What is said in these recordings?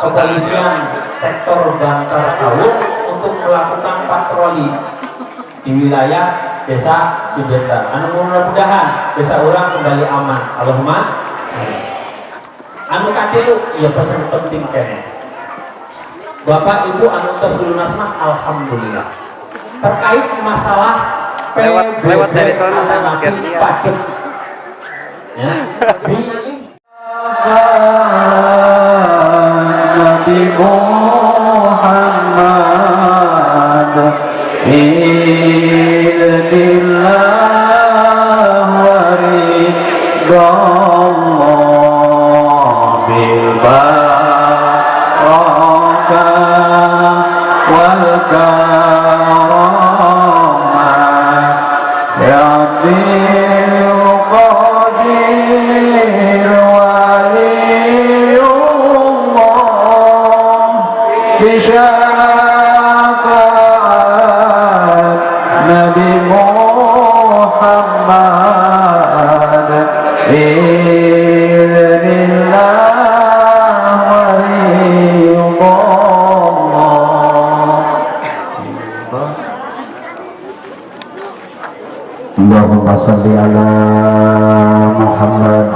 kepolisian sektor Bantar Awuk untuk melakukan patroli di wilayah Desa Cibeta. Mudah-mudahan desa orang kembali aman. Allahumma. Anu katilu ya pesan penting kene. Bapak Ibu anu tos lunas mah alhamdulillah. Terkait masalah lewat dari sana pajak. Ya. Nabi Muhammad idillah waridallah bil barakah wal karamah ya bil qadir waliyullah bisyafaat Nabi Muhammad idillah waridallah. Allahumma salli ala Muhammad.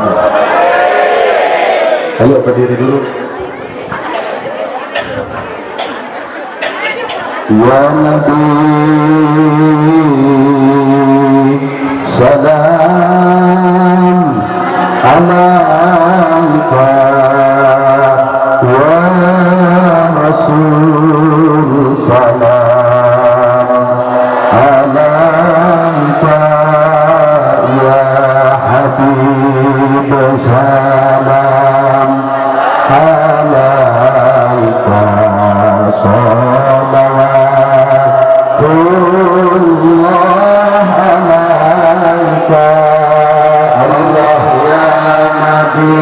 Ayo berdiri dulu. Ya Nabi salam alaika wa Rasul salam alaika ya Habib salam alaika salawatullah alaika Allah ya Nabi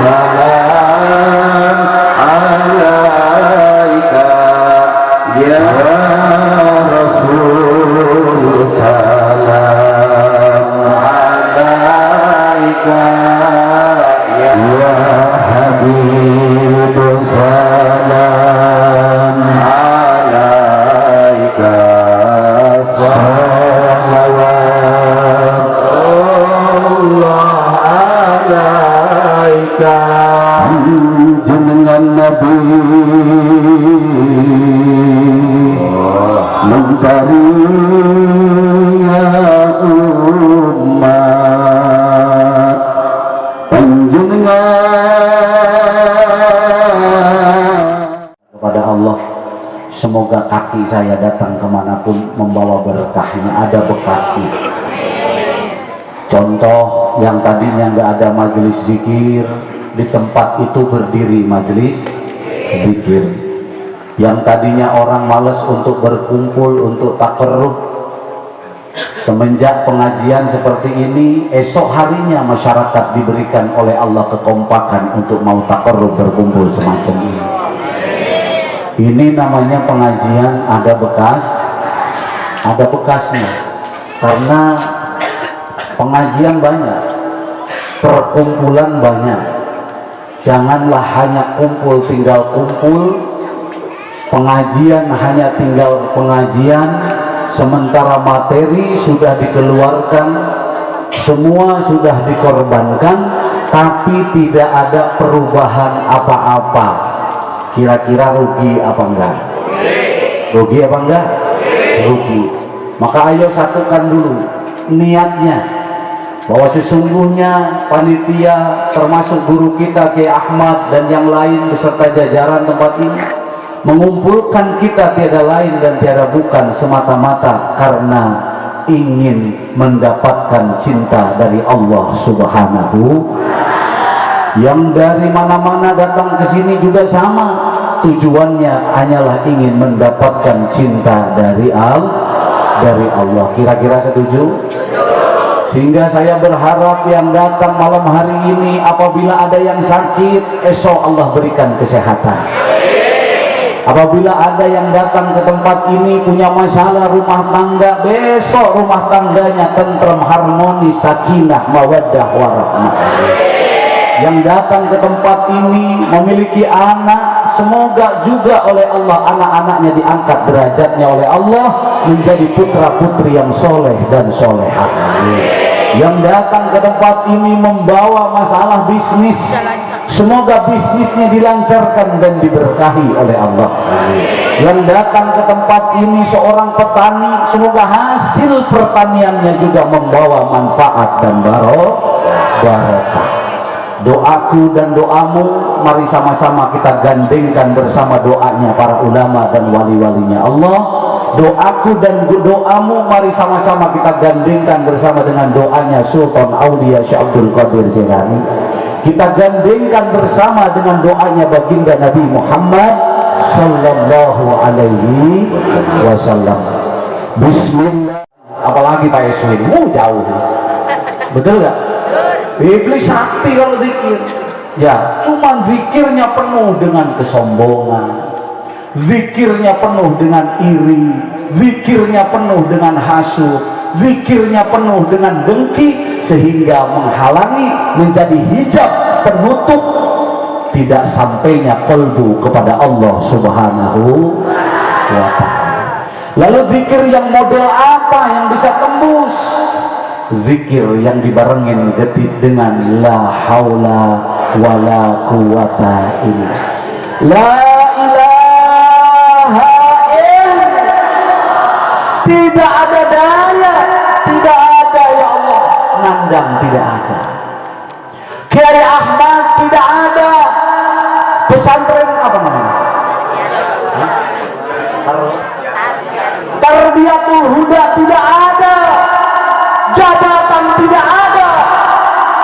salam alaika ya Rasul salam alaika ya Habib salam alaika salawatullah alaika jenengan Nabi mencari umat panjenengan kepada Allah. Semoga kaki saya datang kemanapun membawa berkahnya, ada bekasnya. Contoh yang tadinya nggak ada majelis zikir, di tempat itu berdiri majelis zikir. Yang tadinya orang malas untuk berkumpul, untuk takarrub, semenjak pengajian seperti ini, esok harinya masyarakat diberikan oleh Allah kekompakan untuk mau takarrub, berkumpul semacam ini. Ini namanya pengajian ada bekas, ada bekasnya. Karena pengajian banyak, perkumpulan banyak. Janganlah hanya kumpul tinggal kumpul, pengajian hanya tinggal pengajian, sementara materi sudah dikeluarkan, semua sudah dikorbankan, tapi tidak ada perubahan apa-apa. Kira-kira rugi apa enggak? Rugi apa enggak? Rugi. Maka ayo satukan dulu niatnya, bahwa sesungguhnya panitia termasuk guru kita Kiai Ahmad dan yang lain beserta jajaran tempat ini mengumpulkan kita tiada lain dan tiada bukan semata-mata karena ingin mendapatkan cinta dari Allah Subhanahu. Yang dari mana-mana datang ke sini juga sama, tujuannya hanyalah ingin mendapatkan cinta dari Allah. Kira-kira setuju? Sehingga saya berharap yang datang malam hari ini, apabila ada yang sakit, esok Allah berikan kesehatan. Apabila ada yang datang ke tempat ini punya masalah rumah tangga, besok rumah tangganya tentrem, harmonis, sakinah, mawaddah, warahmah. yang datang ke tempat ini memiliki anak, semoga juga oleh Allah anak-anaknya diangkat derajatnya oleh Allah menjadi putra-putri yang soleh dan solehah. Yang datang ke tempat ini membawa masalah bisnis, semoga bisnisnya dilancarkan dan diberkahi oleh Allah. Yang datang ke tempat ini seorang petani, semoga hasil pertaniannya juga membawa manfaat dan barokah. Doaku dan doamu, mari sama-sama kita gandengkan bersama doanya para ulama dan wali-walinya Allah. Doaku dan doamu, mari sama-sama kita gandengkan bersama dengan doanya Sultan Aulia Syekh Abdul Qadir Jailani. Kita gandengkan bersama dengan doanya baginda Nabi Muhammad sallallahu alaihi wasallam. Bismillah. Apalagi Pak Eswin, jauh. Betul gak? Iblis sakti kalau zikir. Ya, cuman zikirnya penuh dengan kesombongan, zikirnya penuh dengan iri, zikirnya penuh dengan hasud, zikirnya penuh dengan dengki, sehingga menghalangi, menjadi hijab penutup tidak sampainya qalbu kepada Allah Subhanahu wa ta'ala. Lalu zikir yang model apa yang bisa tembus? Zikir yang dibarengin detik dengan la haula wala quwata illa la ilaha illallah. Tidak ada daya, tidak ada ya Allah, nandang tidak ada, Kiai Ahmad tidak ada, pesantren apa namanya, Tarbiyatul Huda tidak ada, jabatan tidak ada,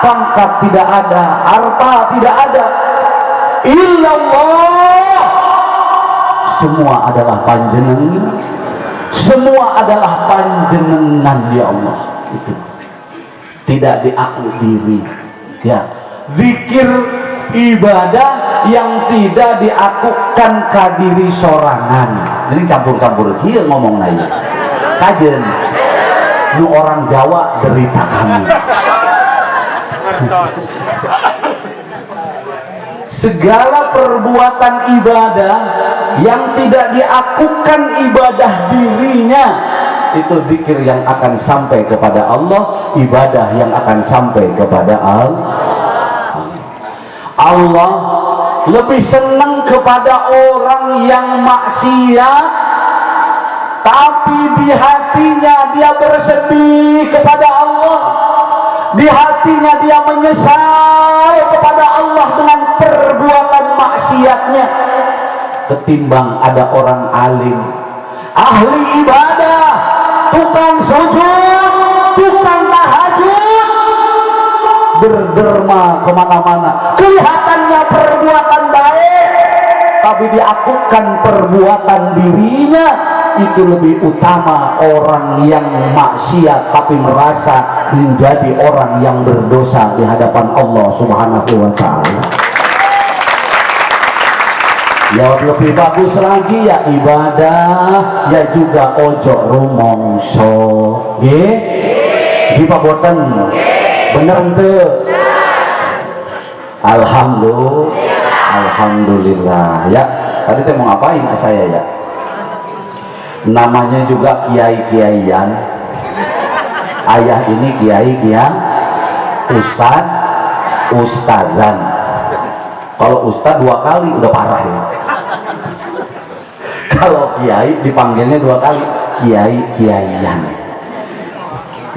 pangkat tidak ada, harta tidak ada, illallah. Semua adalah panjenengan, semua adalah panjenengan ya Allah. Itu tidak diaku diri ya. Zikir ibadah yang tidak diakukan kadiri sorangan. Ini campur-campur dia ngomong naya kajen nu orang Jawa derita kami. Segala perbuatan ibadah yang tidak diakukan ibadah dirinya, itu zikir yang akan sampai kepada Allah, ibadah yang akan sampai kepada Allah. Lebih senang kepada orang yang maksiat tapi di hatinya dia bersedih kepada Allah, di hatinya dia menyesal kepada Allah dengan perbuatan maksiatnya, ketimbang ada orang alim, ahli ibadah, tukang sujud, tukang tahajud, berderma kemana-mana, kelihatannya perbuatan baik, tapi diakukan perbuatan dirinya. Itu lebih utama orang yang maksiat tapi merasa menjadi orang yang berdosa di hadapan Allah Subhanahu wa ta'ala. Ya lebih bagus lagi ya ibadah ya juga ojo rumongso nggih di paboten bener ente alhamdulillah ya. Tadi teh mau ngapain saya ya, namanya juga kiai-kiaian. Ayah ini kiai-kiai, ustadzan. Kalau ustadz 2 kali udah parah ya. Kalau kiai dipanggilnya 2 kali, kiai-kiaian.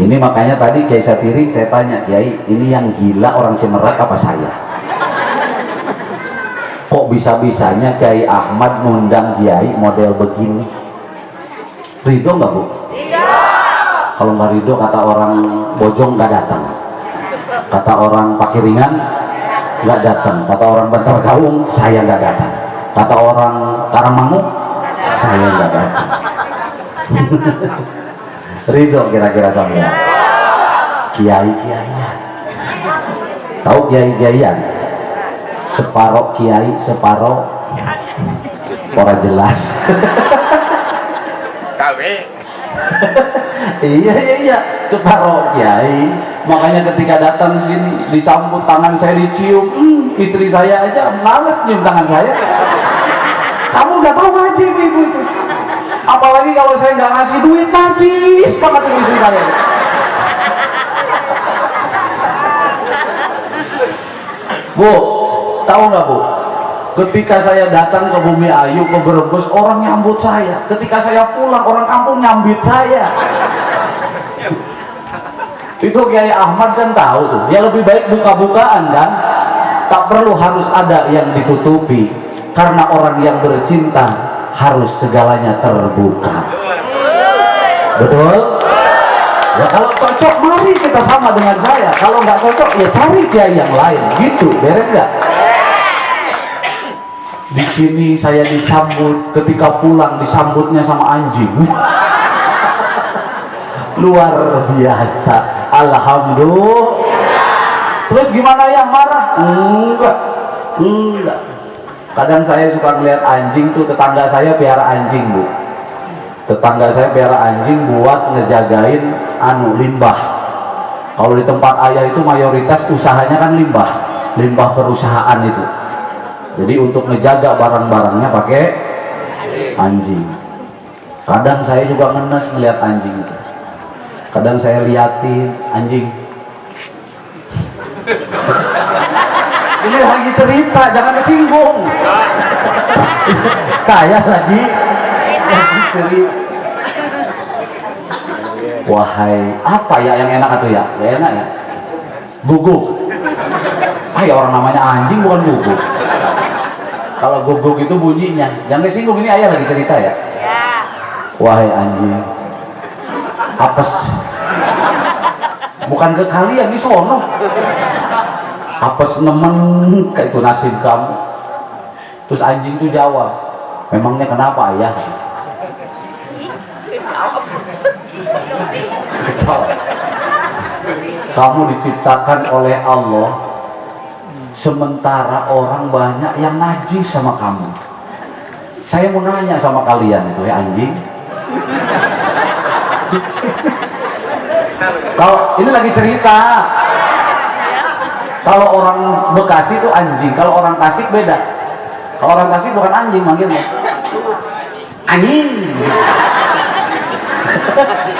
Ini makanya tadi Kiai Satiri saya tanya, Kiai ini yang gila orang Cimerak apa saya? Kok bisa-bisanya Kiai Ahmad ngundang kiai model begini? Ridho nggak Bu? Ridho. Kalau nggak ridho kata orang Bojong nggak datang, kata orang Pakiringan nggak datang, kata orang Bantar Gaung saya nggak datang, kata orang Karangmangu saya nggak datang. Ridho kira-kira sampai kiai-kiaian. Tahu kiai-kiaian? Separoh kiai, separoh ora jelas. Kawe. Iya, separoh kiai. Makanya ketika datang sini disambut, tangan saya dicium, istri saya aja males cium tangan saya. Kamu udah tahu ngaji ibu itu. Apalagi kalau saya nggak ngasih duit, najis banget itu istri saya. Bu, tahu nggak Bu? Ketika saya datang ke Bumi Ayu, ke Brebes, orang nyambut saya. Ketika saya pulang, orang kampung nyambit saya. Itu Kiai Ahmad kan tahu tuh. Ya lebih baik buka-bukaan kan. Tak perlu harus ada yang ditutupi. Karena orang yang bercinta harus segalanya terbuka. Betul? Ya kalau cocok mari kita sama dengan saya. Kalau nggak cocok ya cari kiai yang lain. Gitu, beres nggak? Di sini saya disambut, ketika pulang disambutnya sama anjing. Luar biasa. Alhamdulillah. Terus gimana yang marah? Enggak. Kadang saya suka ngeliat anjing tuh, tetangga saya piara anjing Bu. Tetangga saya piara anjing buat ngejagain limbah. Kalau di tempat ayah itu mayoritas usahanya kan limbah perusahaan itu. Jadi untuk ngejaga barang-barangnya pakai anjing. Kadang saya juga ngenes ngeliat anjing itu. Kadang saya liatin anjing. Ini lagi cerita, jangan kesinggung. Saya lagi cerita. Wahai, apa ya yang enak atau ya? Ya enak ya. Guguk. Ya orang namanya anjing bukan guguk. Kalau guguk itu bunyinya. Jangan kesinggung, ini ayah lagi cerita ya. Wahai anjing, apes. Bukan ke kalian, di sono. Apes nemen, kayak itu nasib kamu. Terus anjing itu jawab, memangnya kenapa ayah? Kamu diciptakan oleh Allah, sementara orang banyak yang najis sama kamu. Saya mau nanya sama kalian itu ya anjing. Kalau ini lagi cerita. Kalau orang Bekasi itu anjing, kalau orang Tasik beda. Kalau orang Tasik bukan anjing manggilnya. Anjing.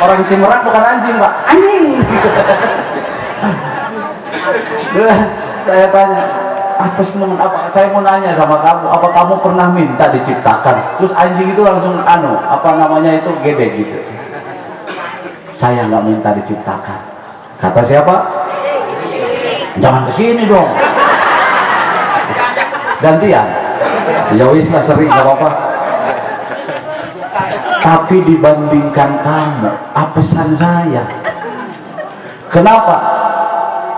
Orang Cimerak bukan anjing, Pak. Anjing. Saya tanya, apa saya mau nanya sama kamu, apa kamu pernah minta diciptakan? Terus anjing itu langsung itu gede gitu. Saya nggak minta diciptakan. Kata siapa? Jangan kesini dong. Gantian. Ya wis lah, sering nggak apa-apa. Tapi dibandingkan kamu, apesan saya. Kenapa?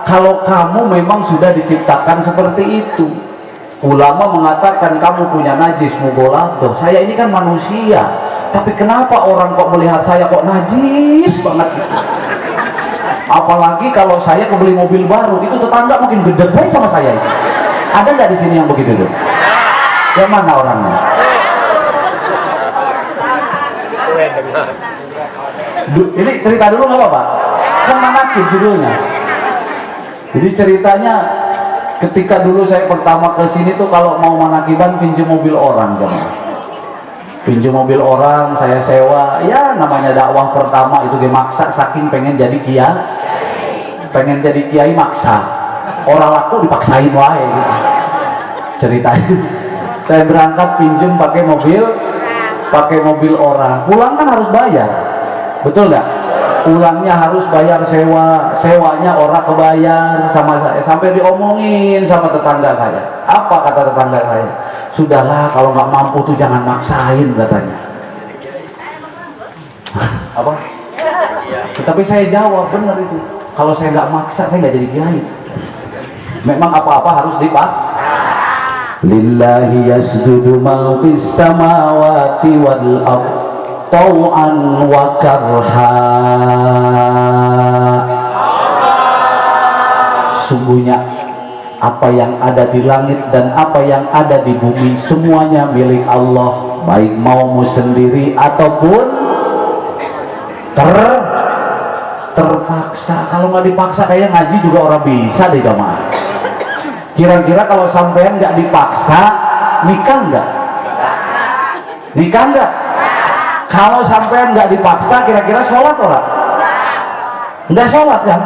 Kalau kamu memang sudah diciptakan seperti itu. Ulama mengatakan kamu punya najis mugolado. Saya ini kan manusia. Tapi kenapa orang kok melihat saya kok najis banget gitu? Apalagi kalau saya kebeli mobil baru, itu tetangga mungkin gede baik sama saya. Ada nggak di sini yang begitu tuh? Yang mana orangnya? Ini cerita dulu nggak apa-apa? Kan manakib judulnya. Jadi ceritanya ketika dulu saya pertama ke sini tuh kalau mau manakiban pinjam mobil orang jemaah. Pinjam mobil orang, saya sewa. Ya namanya dakwah pertama itu maksa, saking pengen jadi kiai. Pengen jadi kiai maksa. Orang laku dipaksain wae gitu. Ceritanya saya berangkat pinjam pakai mobil orang. Pulang kan harus bayar. Betul nggak? Pulangnya harus bayar sewanya orang kebayar sama saya. Sampai diomongin sama tetangga saya. Apa kata tetangga saya? Sudahlah, kalau nggak mampu tuh jangan maksain katanya. Apa? Tetapi saya jawab benar itu. Kalau saya nggak maksa, saya nggak jadi kiai. Memang apa-apa harus Lillahi yasjudu ma fis samawati wal ardh tau'an wa karha. Sungguhnya apa yang ada di langit dan apa yang ada di bumi semuanya milik Allah, baik maumu sendiri ataupun terpaksa. Kalau nggak dipaksa kayaknya ngaji juga orang bisa deh jamaah. Kira-kira kalau sampean nggak dipaksa, nikah nggak? Nikah nggak? Kalau sampean nggak dipaksa, kira-kira sholat orang? Nggak sholat kan?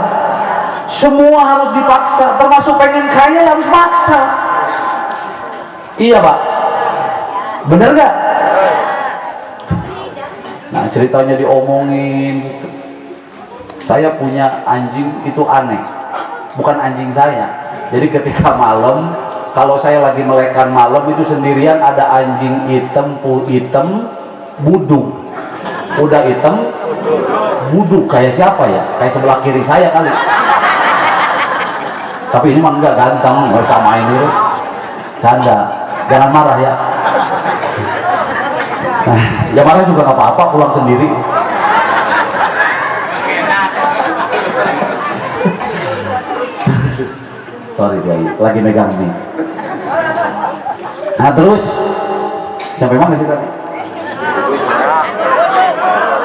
Semua harus dipaksa, termasuk pengen kaya harus maksa. Iya Pak, bener nggak? Nah ceritanya diomongin gitu. Saya punya anjing itu aneh, bukan anjing saya. Jadi ketika malam, kalau saya lagi melekan malam itu sendirian ada anjing hitam, buduk, udah hitam, buduk kayak siapa ya? Kayak sebelah kiri saya kali. Tapi ini mah enggak ganteng, nggak usah main dulu. Canda, jangan marah ya. Nah, ya marah juga nggak apa-apa, pulang sendiri. Sorry Kiai, lagi megang nih. Nah terus sampai mana sih tadi?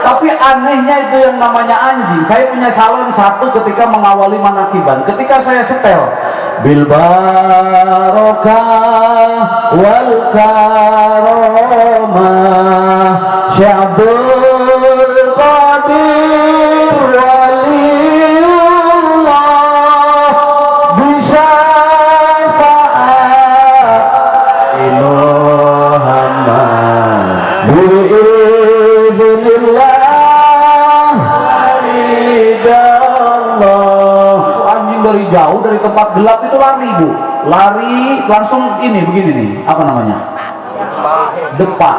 Tapi anehnya itu yang namanya anjing. Saya punya salon satu ketika mengawali manakiban. Ketika saya setel bil barokah wal karomah Syabdul Qadir waliullah bisa faat Muhammad biidznillah. Dari jauh, dari tempat gelap itu lari Bu, lari langsung ini begini nih, apa namanya, depak,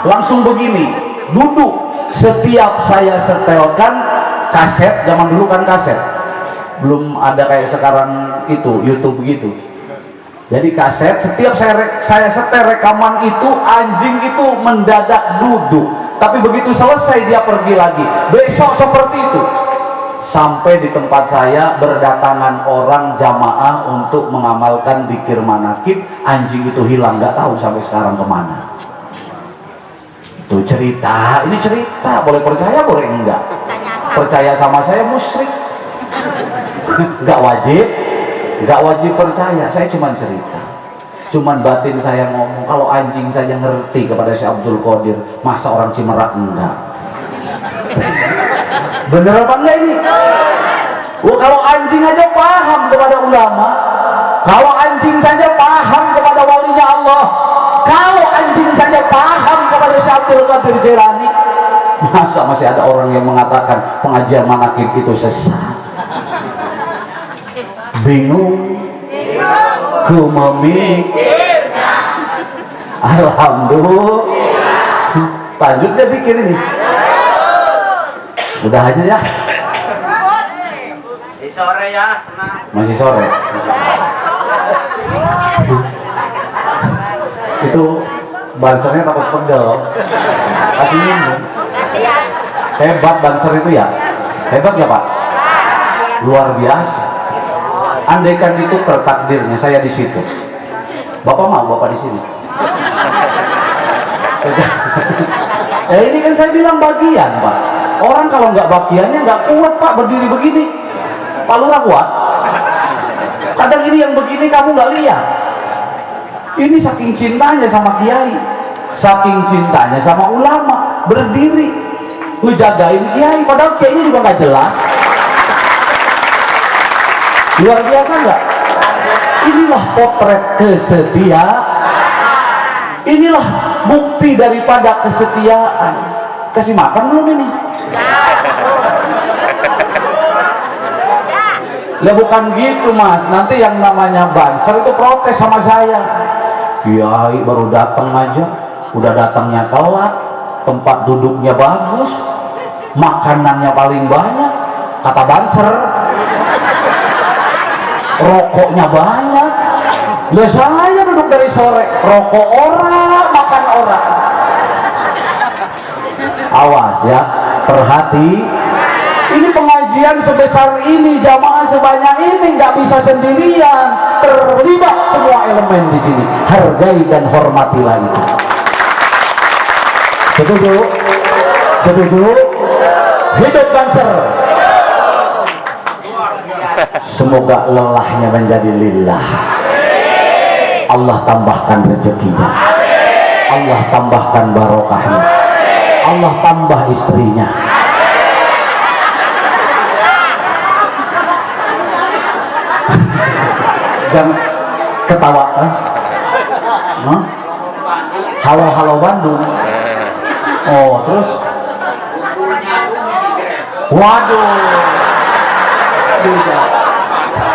langsung begini duduk. Setiap saya setelkan kaset, zaman dulu kan kaset, belum ada kayak sekarang itu YouTube begitu. Jadi kaset, setiap saya setel rekaman itu, anjing itu mendadak duduk, tapi begitu selesai dia pergi lagi. Besok seperti itu. Sampai di tempat saya berdatangan orang jamaah untuk mengamalkan dzikir manakib, anjing itu hilang, nggak tahu sampai sekarang kemana. Itu cerita, ini cerita, boleh percaya boleh enggak. Percaya sama saya musyrik. Nggak wajib percaya, saya cuma cerita. Cuman batin saya ngomong, kalau anjing saja ngerti kepada Syekh Abdul Qadir, masa orang Cimerak enggak? Bener apa enggak ini? Kalau anjing aja paham kepada ulama, kalau anjing saja paham kepada walinya Allah, kalau anjing saja paham kepada Syekh Abdul Qadir Jailani, masa masih ada orang yang mengatakan pengajian manakib itu sesat? Bingung? Ku memikirnya. Alhamdulillah. Lanjut deh pikir ini. Udah aja ya. Sore ya, masih sore. Itu bansernya takut pegel. Kasih minum. Hebat banser itu ya. Hebat ya Pak. Luar biasa. Andaikan itu tertakdirnya saya di situ. Bapak mau Bapak di sini. Ya ini kan saya bilang bagian Pak. Orang kalau nggak bagiannya nggak kuat Pak, berdiri begini. Pak Lurah kuat. Kadang ini yang begini kamu nggak lihat. Ini saking cintanya sama kiai, saking cintanya sama ulama, berdiri ngejagain kiai. Padahal kiainya juga nggak jelas. Luar biasa nggak? Inilah potret kesetiaan. Inilah bukti daripada kesetiaan. Kasih makan belum ini? Ya bukan gitu Mas, nanti yang namanya banser itu protes sama saya. Kiai baru datang aja, udah datangnya telat, tempat duduknya bagus, makanannya paling banyak, kata banser. Rokoknya banyak. Lah saya duduk dari sore, rokok orang, makan orang. Awas ya, perhati. Ini pengajian sebesar ini, jamaah sebanyak ini nggak bisa sendirian, terlibat semua elemen di sini. Hargai dan hormatilah itu. Setuju? Setuju? Hidup Banser. Semoga lelahnya menjadi lillah. Allah tambahkan rezekinya. Allah tambahkan barokahnya. Allah tambah istrinya. Jangan ketawa. Hah? Halo Bandung. Oh, terus? Waduh.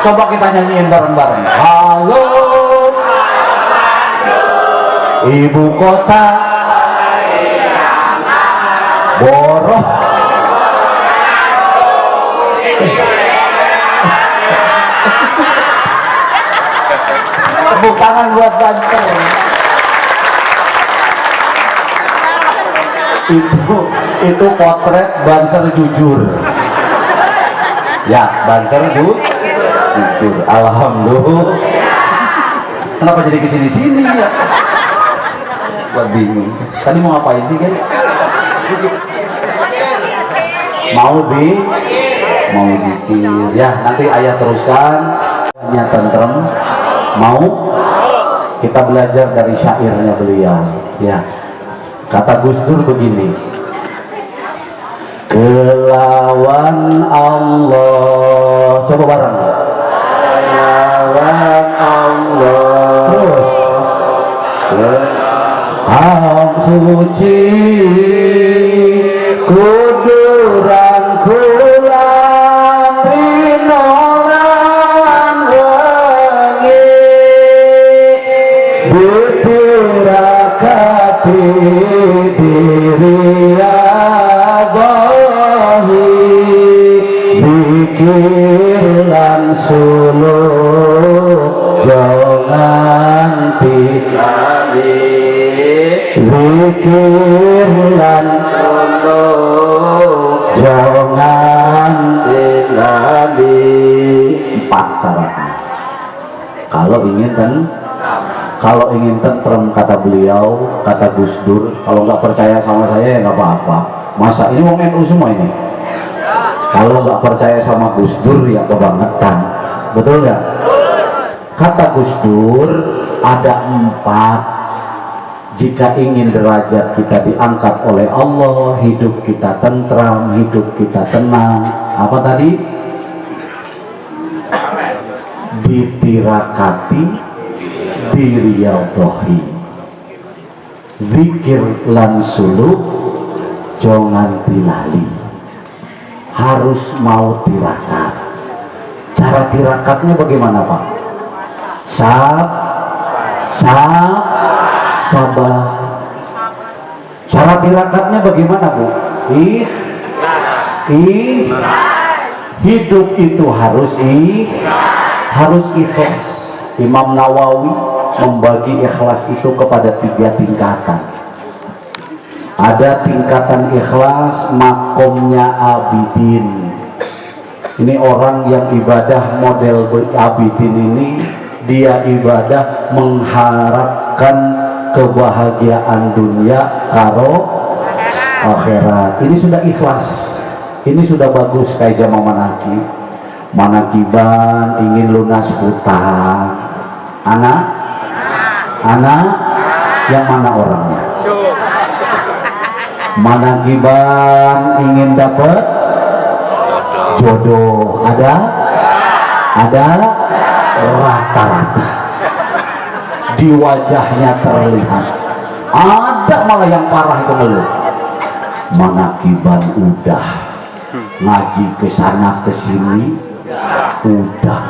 Coba kita nyanyiin bareng-bareng. Halo ibu kota Boroh. Tepuk tangan buat Banser. Itu potret Banser jujur. Ya, Banser jujur. Alhamdulillah. Kenapa jadi kesini-sini ya? Gua bingung. Tadi mau ngapain sih, guys? Mau dikir. Ya, nanti ayah teruskan. Hanya tentrem. Mau? Kita belajar dari syairnya beliau. Ya. Kata Gus Dur begini. Kelawan Allah. Coba bareng. Kelawan Allah. Terus. Suci kuduran kulan rinolan wangi butirakati diri abahi bikiran suluh jangan tinggali Zikirlan suluh jangan tinggali. 4 syaratnya. Kalau ingin tentrem kata beliau, kata Gus Dur, kalau nggak percaya sama saya ya nggak apa-apa. Masa ini mau NU semua ini? Kalau nggak percaya sama Gus Dur ya kebangetan, betul nggak? Kata Gus Dur ada 4. Jika ingin derajat kita diangkat oleh Allah, hidup kita tentram, hidup kita tenang. Apa tadi? Ditirakati, diriyadhahi. Zikir lan suluk, jangan tilali. Harus mau tirakat. Cara tirakatnya bagaimana, Pak? Sabar. Cara tirakatnya bagaimana, Bu? Hidup itu harus ikhlas. Imam Nawawi membagi ikhlas itu kepada 3 tingkatan. Ada tingkatan ikhlas makomnya abidin. Ini orang yang ibadah model abidin ini, dia ibadah mengharapkan kebahagiaan dunia karo akhirat. Ini sudah ikhlas, ini sudah bagus. Kayak jamaah manakiban ingin lunas hutang. Anak yang mana orangnya? Manakiban ingin dapat jodoh. Ada rata-rata di wajahnya terlihat. Ada malah yang parah itu ngeluh. Manakiban udah ngaji kesana kesini, udah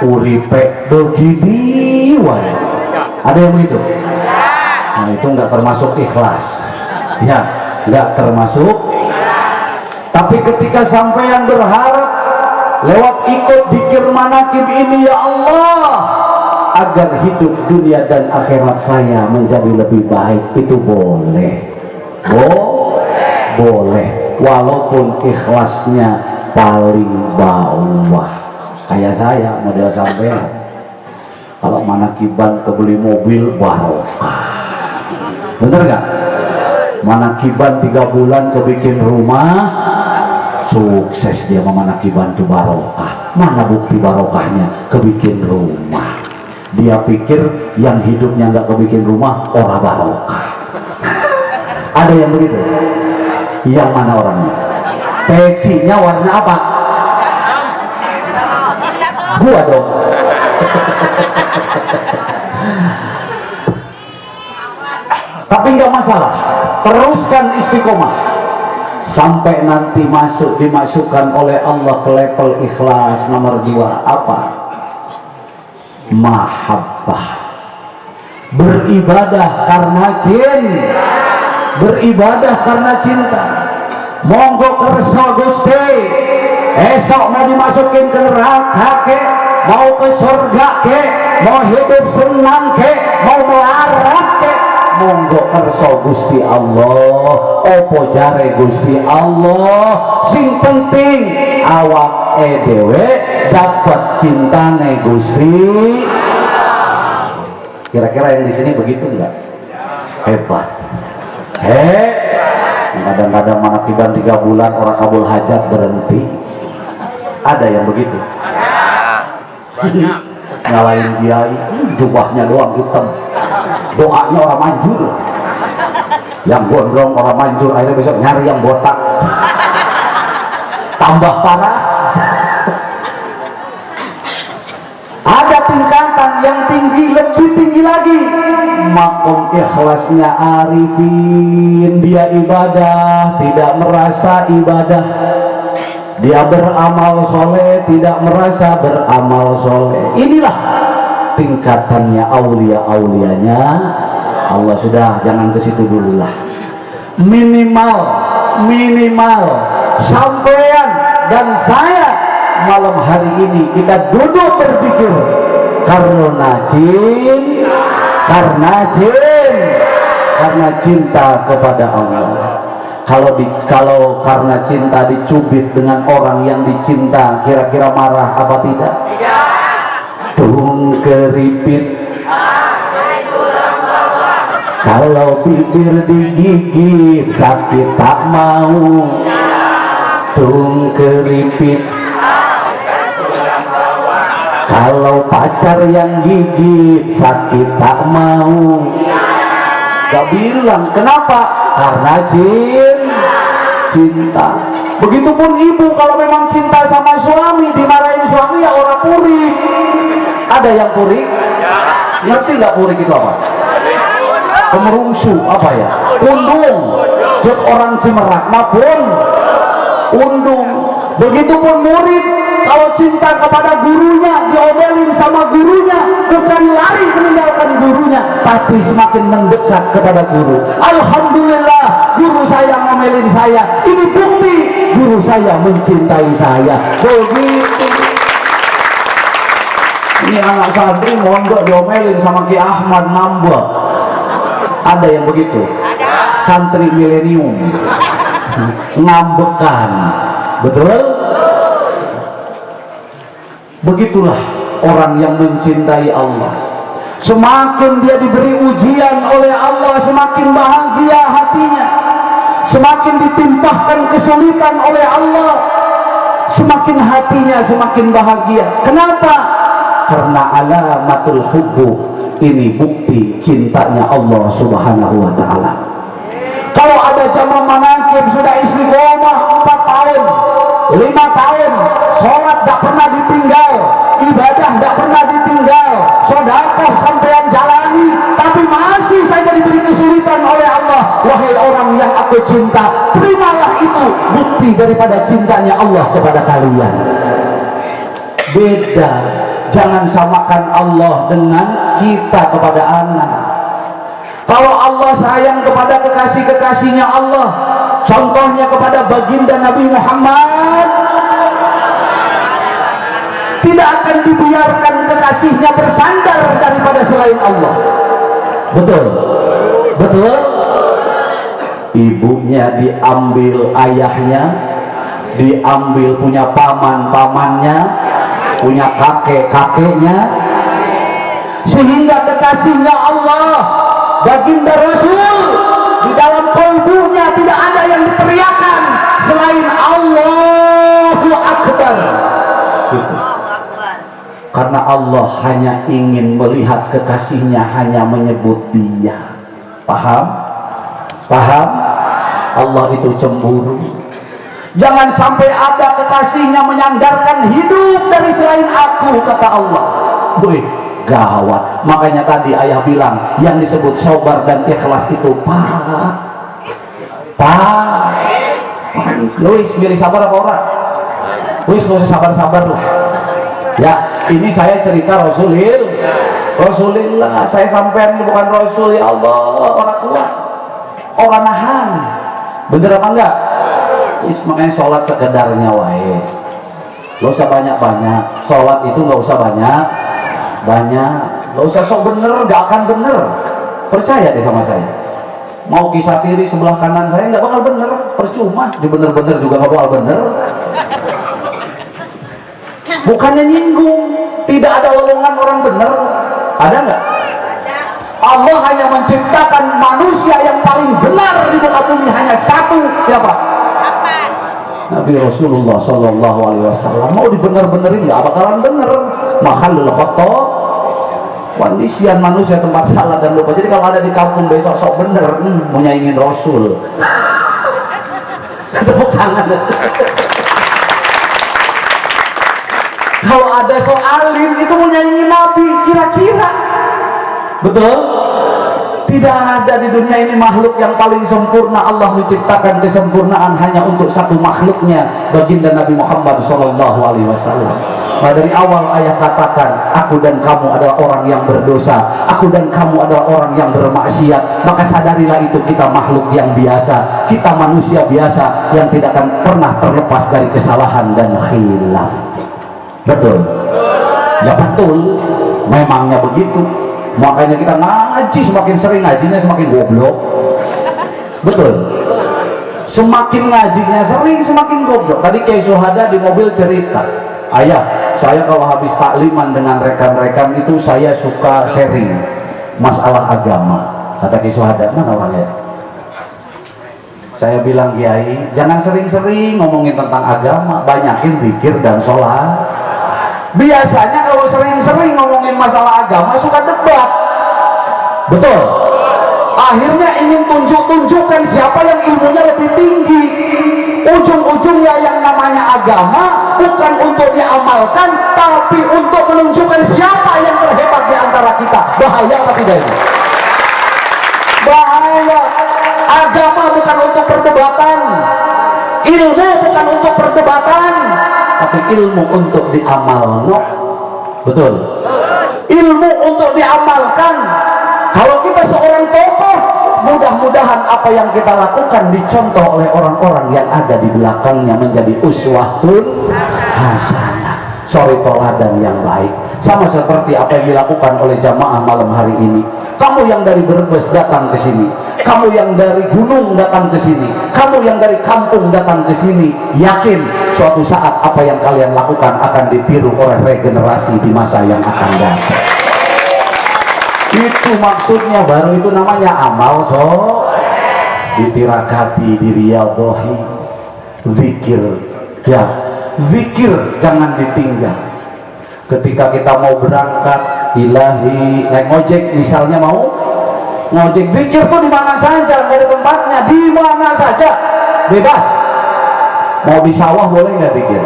uripe begini wae. Ada yang begitu? Nah, itu nggak termasuk ikhlas. Ya, nggak termasuk. Tapi ketika sampean berharap lewat ikut dzikir manakib ini, ya Allah, agar hidup dunia dan akhirat saya menjadi lebih baik, itu boleh. Boleh, walaupun ikhlasnya paling bawah. Kayak saya, model sampean. Kalau manakiban kebeli mobil barokah. Bener gak? Manakiban 3 bulan kebikin rumah sukses dia memanaki bantu barokah. Mana bukti barokahnya? Kebikin rumah. Dia pikir yang hidupnya nggak kebikin rumah orang barokah. Ada yang begitu? Yang mana orangnya? Pecinya warna apa? Gua dong. Tapi nggak masalah, teruskan istiqomah sampai nanti dimasukkan oleh Allah ke level ikhlas nomor 2. Apa? Mahabbah. Beribadah karena cinta. Beribadah karena cinta. Monggo kerso Gusti, esok mau dimasukin ke neraka ke, mau ke surga ke, mau hidup senang ke, mau melarat ke, monggo kerso Gusti Allah. Opo jare Gusti Allah, sing penting awak edewe dapat cintane Gusti. Kira-kira yang di sini begitu enggak? Hebat. Kadang-kadang manakiban 3 bulan orang kabul hajat berhenti. Ada yang begitu? Banyak. Nyalain kiai, jubahnya doang hitam, doanya orang manjur. Yang gondrong orang manjur, akhirnya besok nyari yang botak. Tambah parah. Ada tingkatan yang tinggi, lebih tinggi lagi. Makom ikhlasnya arifin, dia ibadah tidak merasa ibadah. Dia beramal soleh tidak merasa beramal soleh. Inilah tingkatannya aulia-aulianya Allah. Sudah, jangan ke situ dulu lah. Minimal sampean dan saya malam hari ini kita duduk berpikir karena cinta kepada Allah. Kalau karena cinta dicubit dengan orang yang dicinta, kira-kira marah apa tidak? Tung keripit. Kalau bibir digigit sakit tak mau. Tung keripit. Kalau pacar yang gigit sakit tak mau. Gak bilang kenapa? Karena cinta. Begitupun ibu kalau memang cinta sama suami, dimarahin suami ya orang purik. Ada yang purik? Ngerti nggak purik itu apa? Kemerungsu apa ya? Undung. Cek orang Cimerak maupun undung. Begitupun murid kalau cinta kepada gurunya, diomelin sama gurunya, bukan lari meninggalkan gurunya, tapi semakin mendekat kepada guru. Alhamdulillah, guru saya ngomelin saya. Ini bukti guru saya mencintai saya. Begitu. Ini anak santri mondok diomelin sama Ki Ahmad nambah. Ada yang begitu? Santri milenium ngambekan. Betul? Begitulah orang yang mencintai Allah. Semakin dia diberi ujian oleh Allah, semakin bahagia hatinya. Semakin ditimpahkan kesulitan oleh Allah, semakin hatinya semakin bahagia. Kenapa? Karena alamatul hubbuh, ini bukti cintanya Allah Subhanahu wa ta'ala. Kalau ada jamaah manakib sudah istiqomah 4 tahun, 5 tahun, sholat tak pernah ditinggal, ibadah tak pernah ditinggal, sedekah sampean jalani, tapi masih saja diberi kesulitan oleh Allah. Wahai orang yang aku cinta, terimalah itu bukti daripada cintanya Allah kepada kalian. Beda, jangan samakan Allah dengan kita kepada anak. Kalau Allah sayang kepada kekasih-kekasihnya Allah, contohnya kepada baginda Nabi Muhammad, tidak akan dibiarkan kekasihnya bersandar daripada selain Allah. Betul? Betul? Ibunya diambil ayahnya, diambil punya paman-pamannya, punya kakek-kakeknya, sehingga kekasihnya Allah, baginda Rasul, di dalam kalbunya tidak ada yang diteriakan selain Allah. Allah hanya ingin melihat kekasihnya hanya menyebut dia. Paham? Paham? Allah itu cemburu. Jangan sampai ada kekasihnya menyandarkan hidup dari selain aku, kata Allah. Wih, gawat. Makanya tadi ayah bilang yang disebut sabar dan ikhlas itu Luis, milih sabar apa orang? Luis, gak usah sabar-sabar loh. Ya, ini saya cerita Rasulillah. Saya sampean bukan Rasul, ya Allah. Orang kuat, orang nahan. Bener apa enggak? Makanya sholat sekedarnya wae. Gak usah banyak-banyak. Sholat itu gak usah banyak. Gak usah sok bener, gak akan bener. Percaya deh sama saya. Mau kisah kiri sebelah kanan saya nggak bakal bener, percuma. Di bener-bener juga nggak bakal bener. Bukannya nyinggung, tidak ada lowongan orang bener, ada nggak? Allah hanya menciptakan manusia yang paling benar di muka bumi hanya satu, siapa? Nabi Rasulullah Shallallahu Alaihi Wasallam. Mau dibener-benerin nggak bakalan bener. Mahalul khotob. Kondisian manusia tempat salah dan lupa. Jadi kalau ada di kampung besok sok bener, mau nyaingin Rasul. Tepuk tangan. Kalau ada sok alim itu mau nyaingin Nabi, kira-kira betul? Tidak ada di dunia ini makhluk yang paling sempurna. Allah menciptakan kesempurnaan hanya untuk satu makhluknya, baginda Nabi Muhammad Sallallahu Alaihi Wasallam. Nah, dari awal ayah katakan, aku dan kamu adalah orang yang berdosa, aku dan kamu adalah orang yang bermaksiat. Maka sadarilah itu, kita makhluk yang biasa, kita manusia biasa yang tidak akan pernah terlepas dari kesalahan dan khilaf. Betul? Ya betul, memangnya begitu. Makanya kita ngaji, semakin sering ngajinya semakin goblok. Betul? Semakin ngajinya sering semakin goblok. Tadi Kiai Syuhada di mobil cerita, ayah, saya kalau habis takliman dengan rekan-rekan itu saya suka sharing masalah agama. Kata Kiai Syuhada, mana orangnya? Saya bilang, Kiai, jangan sering-sering ngomongin tentang agama, banyakin zikir dan sholat. Biasanya kalau sering-sering ngomongin masalah agama suka debat. Betul? Akhirnya ingin tunjukkan siapa yang ilmunya lebih tinggi. Ujung-ujungnya yang namanya agama bukan untuk diamalkan, tapi untuk menunjukkan siapa yang terhebat di antara kita. Bahaya apa tidak ini? Bahaya. Agama bukan untuk perdebatan, ilmu bukan untuk perdebatan, tapi ilmu untuk diamalkan. Betul? Ilmu untuk diamalkan. Kalau kita seorang tokoh, mudah-mudahan apa yang kita lakukan dicontoh oleh orang-orang yang ada di belakangnya menjadi uswatun hasanah, suri toladan yang baik. Sama seperti apa yang dilakukan oleh jamaah malam hari ini. Kamu yang dari Brebes datang ke sini, kamu yang dari gunung datang ke sini, kamu yang dari kampung datang ke sini, yakin suatu saat apa yang kalian lakukan akan ditiru oleh regenerasi di masa yang akan datang. Itu maksudnya, baru itu namanya amal. So ditirakati, diriyadhohi, zikir. Ya, zikir jangan ditinggal. Ketika kita mau berangkat, ilahi, naik ojek misalnya, mau ngojek, zikir tuh di mana saja, nggak ada tempatnya, di mana saja, bebas. Mau di sawah boleh nggak zikir?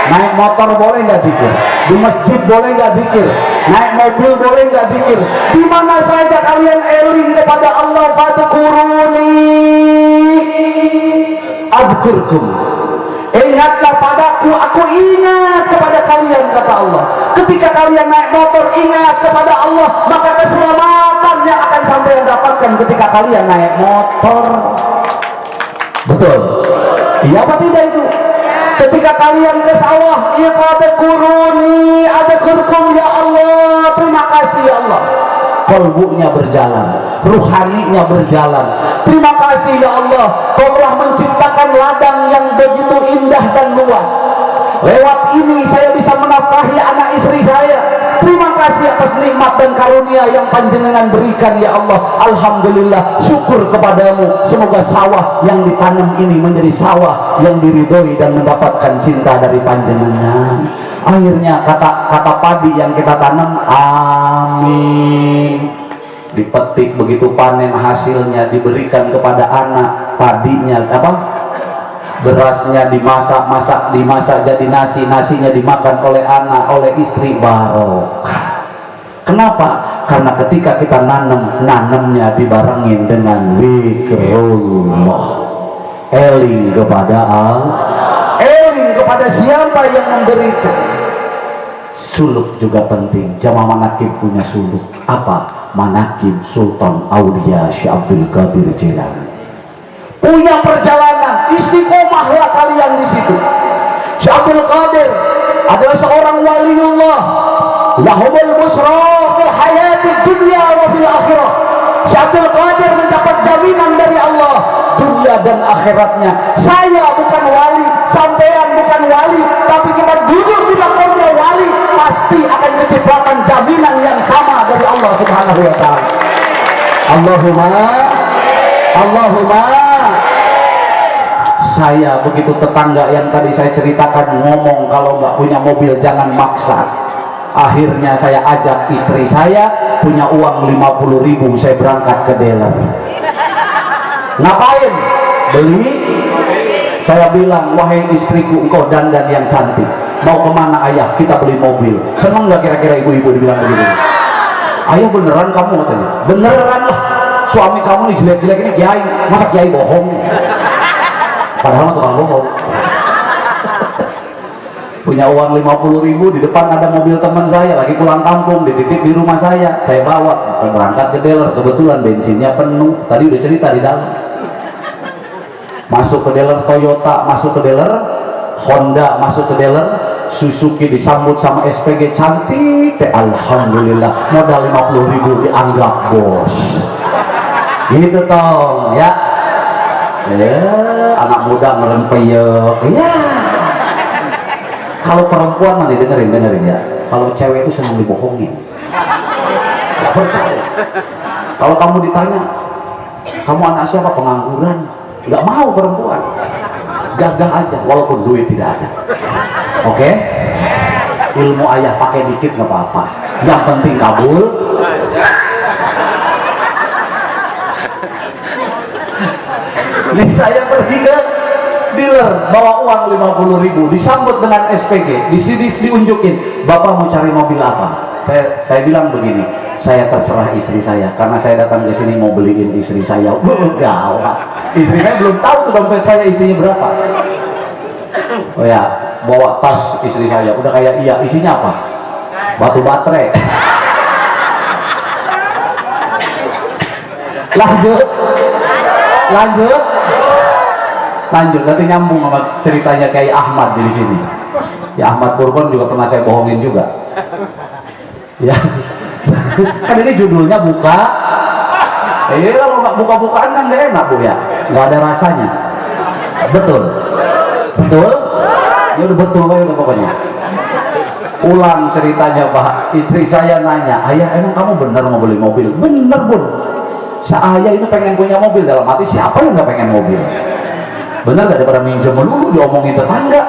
Naik motor boleh nggak zikir? Di masjid boleh nggak zikir? Naik mobil boleh nggak zikir? Di mana saja kalian eling kepada Allah, fadkuruni adkurkum. Ingatlah padaku, aku ingat kepada kalian, kata Allah. Ketika kalian naik motor, ingat kepada Allah, maka keselamatan yang akan sampai dapatkan ketika kalian naik motor. Betul? Iya apa tidak itu? Ketika kalian ke sawah, iqadkuruni adkurkum, ya Allah, terima kasih ya Allah. Kolbunya berjalan, ruhaninya berjalan. Terima kasih ya Allah, Kau telah menciptakan ladang yang begitu indah dan luas. Lewat ini saya bisa menafkahi anak istri saya. Terima kasih kasih atas nikmat dan karunia yang panjenengan berikan ya Allah. Alhamdulillah, syukur kepadamu. Semoga sawah yang ditanam ini menjadi sawah yang diridhoi dan mendapatkan cinta dari panjenengan. Akhirnya kata padi yang kita tanam, amin, dipetik, begitu panen hasilnya diberikan kepada anak, padinya berasnya dimasak jadi nasi, nasinya dimakan oleh anak, oleh istri, barokah. Kenapa? Karena ketika kita nanamnya dibarengin dengan zikrullah, eling kepada Allah, eling kepada siapa yang memberikan. Suluk juga penting. Jamaah manakib punya suluk. Apa? Manakib Sultan Aulia Syekh Abdul Qadir Jilani. Punya perjalanan, istiqomahlah kalian di situ. Syekh Abdul Qadir adalah seorang waliullah, lahumul busra fil hayati dunya wa fil akhirah. Syekh Abdul Qadir mendapat jaminan dari Allah dunia dan akhiratnya. Saya bukan wali, sampean bukan wali, tapi kita duduk di makamnya wali, pasti akan diciptakan jaminan yang sama dari Allah Subhanahu wa taala. Allahumma. Saya begitu tetangga yang tadi saya ceritakan ngomong kalau nggak punya mobil jangan maksa. Akhirnya saya ajak istri saya, punya uang 50.000, saya berangkat ke dealer. Ngapain? Beli. Saya bilang, wahai istriku, engkau dandan yang cantik, mau kemana ayah? Kita beli mobil. Seneng nggak kira-kira ibu-ibu dibilang begitu? Ayo beneran kamu, katanya. Beneran lah, suami kamu nih jelek-jelek ini kiai, masa kiai bohong? Padahal tukang bohong. Punya uang 50.000, di depan ada mobil teman saya lagi pulang kampung, dititip di rumah saya bawa berangkat ke dealer. Kebetulan bensinnya penuh, tadi udah cerita di dalam. Masuk ke dealer Toyota, masuk ke dealer Honda, masuk ke dealer Suzuki, disambut sama SPG cantik. Alhamdulillah, modal 50.000 dianggap bos. Gitu tong ya. Anak muda ngerempeyek ya. Kalau perempuan mah dengerin ya. Kalau cewek itu senang dibohongin, gak percaya. Kalau kamu ditanya, kamu anak siapa? Pengangguran, nggak mau perempuan. Gagah aja, walaupun duit tidak ada. Oke? Ilmu ayah pakai dikit nggak apa-apa. Yang penting kabul. Nih saya pergi ke dealer, bawa uang 50.000, disambut dengan SPG, di sini diunjukin, bapak mau cari mobil apa? Saya bilang begini, saya terserah istri saya, karena saya datang ke sini mau beliin istri saya. Gawat, istri saya belum tahu tuh dompet saya isinya berapa. Oh ya, bawa tas istri saya, udah kayak iya, isinya apa? Batu baterai. Lanjut, nanti nyambung sama ceritanya kayak Ahmad di sini. Ya Ahmad Purban juga pernah saya bohongin juga. Ya, kan ini judulnya buka. Kalau nggak buka-bukaan kan nggak enak bu ya, nggak ada rasanya. Betul. Ya udah betul udah pokoknya. Ulang ceritanya Pak. Istri saya nanya, ayah emang kamu benar mau beli mobil? Bener bun. Saya ini pengen punya mobil, dalam hati siapa yang nggak pengen mobil? Benar gak, daripada minjem melulu diomongin tetangga.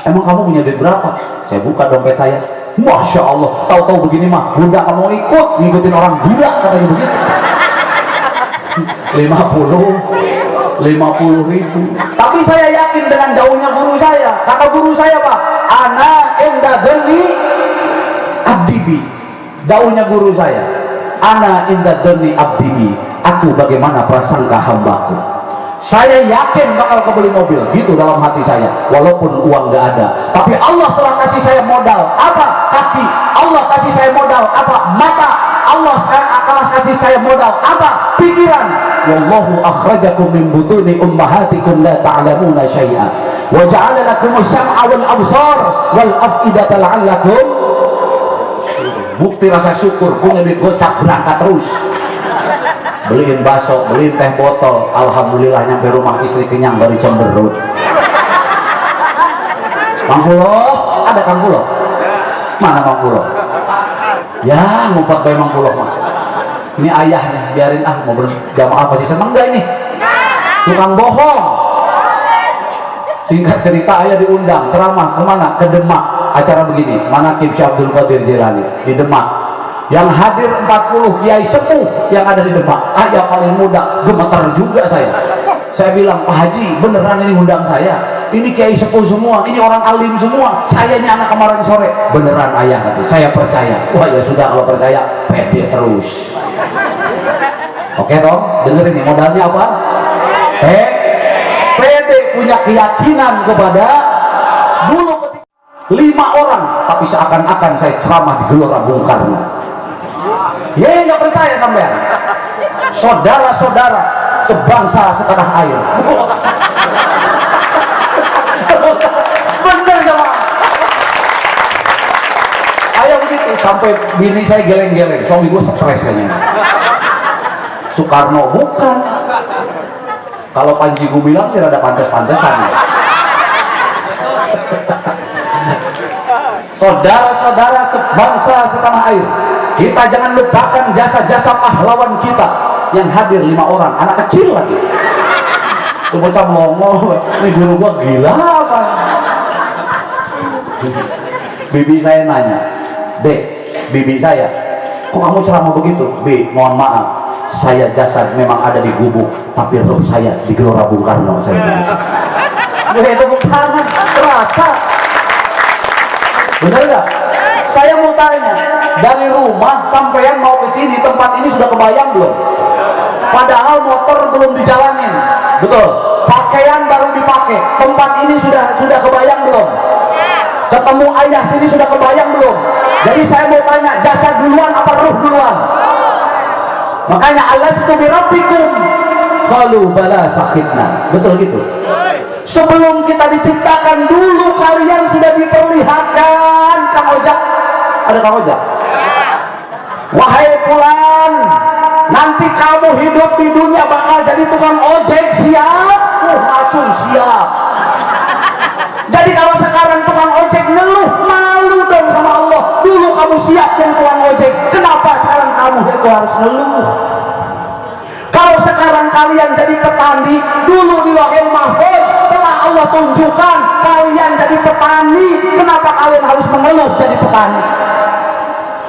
Emang kamu punya duit berapa? Saya buka dompet saya, Masya Allah, tahu-tahu begini mah bunda kamu ngikutin orang gila, katanya begitu. 50.000. Tapi saya yakin dengan daunnya guru saya. Kata guru saya Pak, ana inda dzanni abdi. Daunnya guru saya, ana inda dzanni abdi. Aku bagaimana prasangka hambaku. Saya yakin bakal kebeli mobil, gitu dalam hati saya, walaupun uang gak ada. Tapi Allah telah kasih saya modal apa? Kaki. Allah kasih saya modal apa? Mata. Allah telah kasih saya modal apa? Pikiran. Wallahu akhrajakum min butuni ummahatikum la ta'lamuna syai'a wa ja'ala lakumus sam'a wal absar wal af'idata la'allakum. Bukti rasa syukur, punya duit gocap berangkat terus. Beliin bakso, beliin teh botol. Alhamdulillah nyampe rumah istri kenyang dari cemberut. Kang Pulo, ada Kang Pulo? Mana Kang Pulo? Ya ngumpat bae Mang Puloh mah. Ini ayahnya, biarin mau berjamaah pasti seneng gak ini? Tukang bohong. Singkat cerita, ayah diundang ceramah kemana? Ke Demak. Acara begini, Manaqib Syekh Abdul Qadir Jilani di Demak. Yang hadir 40 kiai sepuh yang ada di Demak. Ayah paling muda, gemetar juga saya. Saya bilang, Pak Haji, beneran ini undang saya? Ini kiai sepuh semua, ini orang alim semua. Saya ini anak kemarin sore. Beneran ayah tadi, saya percaya. Wah ya sudah, kalau percaya pede terus. Oke dong, dengerin nih modalnya apa? Pede, punya keyakinan kepada dulu ketika 5 orang, tapi seakan-akan saya ceramah di Gelora Bung Karno. Ya nggak percaya sampean. Saudara-saudara sebangsa setanah air. Bener sama. Ayah begitu sampai bini saya geleng-geleng, suami gue stres kayaknya. Soekarno bukan. Kalau Panji Gumilang sih rada pantes-pantesan. Saudara-saudara sebangsa setanah air, kita jangan lupakan jasa-jasa pahlawan kita yang hadir 5 orang, anak kecil lagi. Itu bocah melongo, ini guru gua gila apa? Bibi saya nanya, Dek, bibi saya, kok kamu ceramah begitu? Bi, mohon maaf, saya jasad memang ada di gubuk, tapi roh saya di Gelora Bung Karno. Saya bilang itu bukan terasa. Bener gak? Saya mau tanya, dari rumah sampean mau ke sini, tempat ini sudah kebayang belum? Padahal motor belum dijalanin, betul? Pakaian baru dipakai, tempat ini sudah kebayang belum? Ketemu ayah sini sudah kebayang belum? Jadi saya mau tanya, jasad duluan apa ruh duluan? Makanya alastu birabbikum qalu bala sakhidna. Betul gitu. Sebelum kita diciptakan dulu kalian sudah diperlihatkan. Kang Ojak, ada Kang Ojak? Wahai Fulan, nanti kamu hidup di dunia bakal jadi tukang ojek, siap? Macung siap. Jadi kalau sekarang tukang ojek ngeluh, malu dong sama Allah. Dulu kamu siap jadi tukang ojek, kenapa sekarang kamu itu harus ngeluh? Kalau sekarang kalian jadi petani, dulu di Lauhul Mahfuz telah Allah tunjukkan kalian jadi petani, kenapa kalian harus mengeluh jadi petani?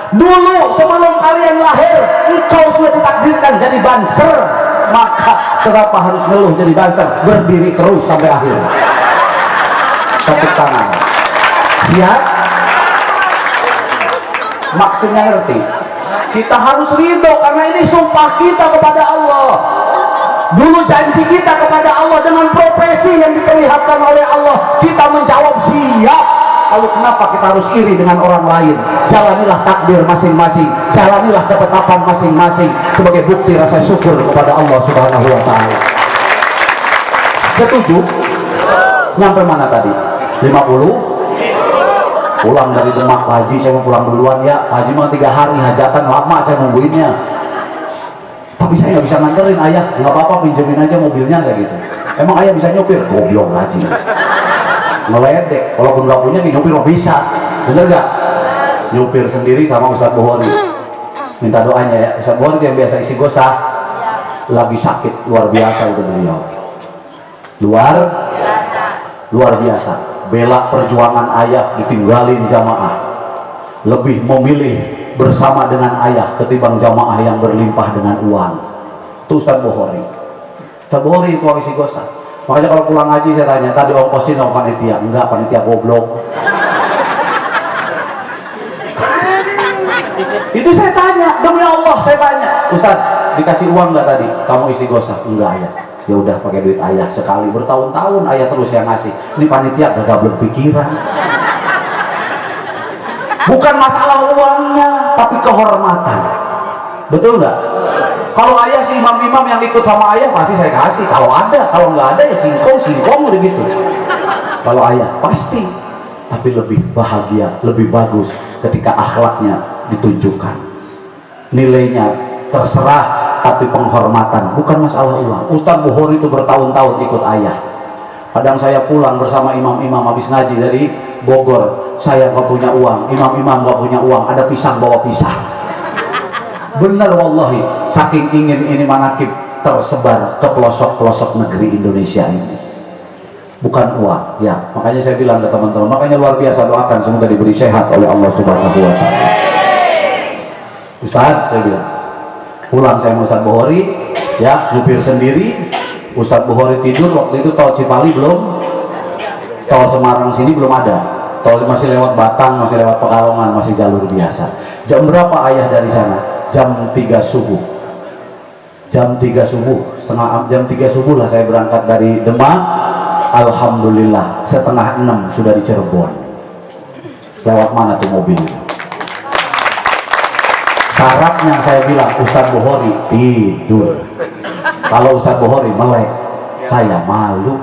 Dulu sebelum kalian lahir, engkau sudah ditakdirkan jadi banser, maka kenapa harus ngeluh jadi banser? Berdiri terus sampai akhir. Tepuk tangan. Siap? Maksudnya ngerti? Kita harus ridho karena ini sumpah kita kepada Allah. Dulu janji kita kepada Allah dengan profesi yang diperlihatkan oleh Allah, kita menjawab siap. Lalu kenapa kita harus iri dengan orang lain? Jalanilah takdir masing-masing, jalanilah ketetapan masing-masing sebagai bukti rasa syukur kepada Allah Subhanahu wa Ta'ala. Setuju? Nyampe mana tadi? 50? Pulang dari Demak, Pak Haji, saya mau pulang duluan ya. Pak Haji mah 3 hari hajatan, lama saya nungguinnya. Tapi saya nggak bisa nganterin ayah. Nggak apa-apa, pinjemin aja mobilnya kayak gitu. Emang ayah bisa nyopir? Goblok Haji. Ngeledek, walaupun nggak punya, nyopir nggak bisa. Bener nggak? Nyopir sendiri sama Ustadz Bohori. Minta doanya ya. Ustadz Bohori yang biasa isi gosah, lagi sakit luar biasa itu beliau. Luar biasa. Bela perjuangan ayah, ditinggalin jamaah, lebih memilih bersama dengan ayah ketimbang jamaah yang berlimpah dengan uang. Itu Ustadz Bohori. Ustadz Bohori itu isi gosah. Makanya kalau pulang haji saya tanya, tadi ongkosin sama panitia? Enggak, panitia goblok. Itu saya tanya, demi Allah saya tanya, Ustadz dikasih uang nggak tadi? Kamu isi gosah? Enggak ayah. Ya udah pakai duit ayah sekali, bertahun-tahun ayah terus yang ngasih. Ini panitia gak berpikiran. Bukan masalah uangnya, tapi kehormatan. Betul nggak? Kalau ayah si imam-imam yang ikut sama ayah pasti saya kasih. Kalau ada, kalau nggak ada ya singkong udah gitu. Kalau ayah pasti, tapi lebih bahagia, lebih bagus ketika akhlaknya ditunjukkan. Nilainya terserah, tapi penghormatan, bukan masalah uang. Ustadz Bohori itu bertahun-tahun ikut ayah. Kadang saya pulang bersama imam-imam habis ngaji dari Bogor, saya nggak punya uang, imam-imam nggak punya uang, ada pisang bawa pisah. Bener wallahi, saking ingin ini manakib tersebar ke pelosok-pelosok negeri Indonesia ini. Bukan uang, ya. Makanya saya bilang ke teman-teman, makanya luar biasa doakan semoga diberi sehat oleh Allah Subhanahu wa taala. Ustaz, saya bilang, pulang saya sama Ustaz Bohori, ya, nyupir sendiri. Ustaz Bohori tidur, waktu itu tol Cipali belum, tol Semarang sini belum ada, tol masih lewat Batang, masih lewat Pekalongan, masih jalur biasa. Jam berapa ayah dari sana? Jam 3 subuh. Jam 3 subuh, jam 3 subuh lah saya berangkat dari Demak. Alhamdulillah setengah 6 sudah di Cirebon. Lewat mana tuh mobil? Syaratnya saya bilang Ustaz Bohori tidur. Kalau Ustaz Bohori melek, saya malu.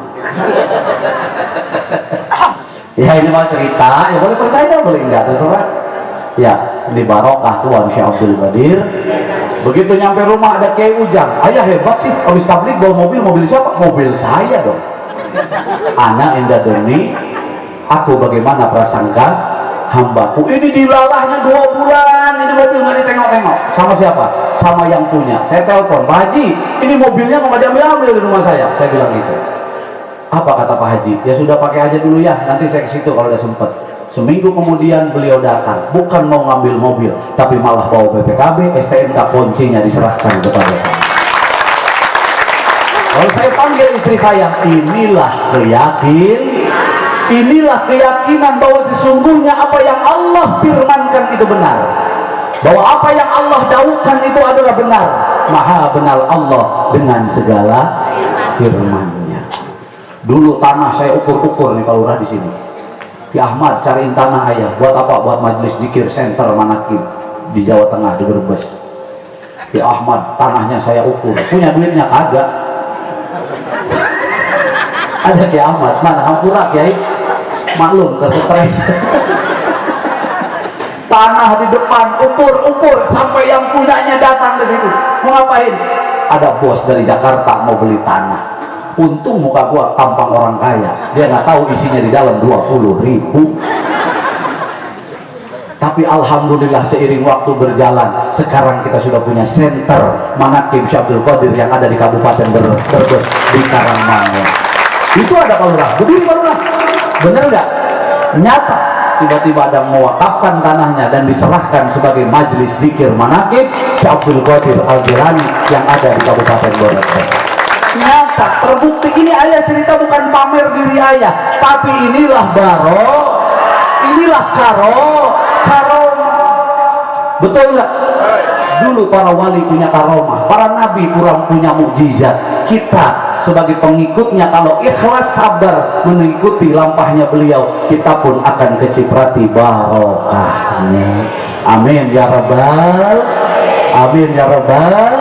Ya ini mah cerita, ya boleh percaya boleh enggak terserah. Ya di barokah Tuhan Syekh Abdul Qadir. Begitu nyampe rumah ada Kiai Ujang, ayah hebat sih, habis tablik bawa mobil siapa? Mobil saya dong. Anak indah deni, aku bagaimana prasangka hambaku ini dilalahnya 2 bulan, ini mobil nggak ditengok-tengok. Sama siapa? Sama yang punya. Saya telepon, Pak Haji, ini mobilnya nggak diambil di rumah saya. Saya bilang gitu. Apa kata Pak Haji? Ya sudah pakai aja dulu ya, nanti saya ke situ kalau udah sempet. Seminggu kemudian beliau datang, bukan mau ngambil mobil, tapi malah bawa BPKB, STNK, kuncinya diserahkan kepada saya. Kalau saya panggil istri saya, inilah keyakinan bahwa sesungguhnya apa yang Allah firmankan itu benar, bahwa apa yang Allah dauhkan itu adalah benar. Maha benar Allah dengan segala firman-Nya. Dulu tanah saya ukur-ukur nih Pak Lurah di sini. Ki Ahmad cariin tanah ayah, buat apa? Buat majelis zikir center manakib di Jawa Tengah di Brebes. Ki Ahmad tanahnya saya ukur, punya duitnya kagak. Ada Ki Ahmad, mana hampura Kiai? Maklum ke stres. Tanah di depan ukur sampai yang punyanya datang ke situ. Mau ngapain? Ada bos dari Jakarta mau beli tanah. Untung muka gua tampang orang kaya, dia nggak tahu isinya di dalam 20.000. Tapi alhamdulillah seiring waktu berjalan, sekarang kita sudah punya center manakib Syekh Abdul Qadir yang ada di Kabupaten Brebes di Karangmangu. Itu ada Pak Lurah, berdiri Pak Lurah, bener nggak? Nyata, tiba-tiba ada mewakafkan tanahnya dan diserahkan sebagai majelis zikir manakib Syekh Abdul Qadir Al-Jilani yang ada di Kabupaten Brebes. Nyata, terbukti. Ini ayah cerita bukan pamer diri ayah, tapi inilah inilah karomah. Betul nggak? Dulu para wali punya karomah, para nabi kurang punya mukjizat. Kita sebagai pengikutnya kalau ikhlas sabar mengikuti lampahnya beliau, kita pun akan keciprati barokahnya. Amin ya rabbal, amin ya rabbal.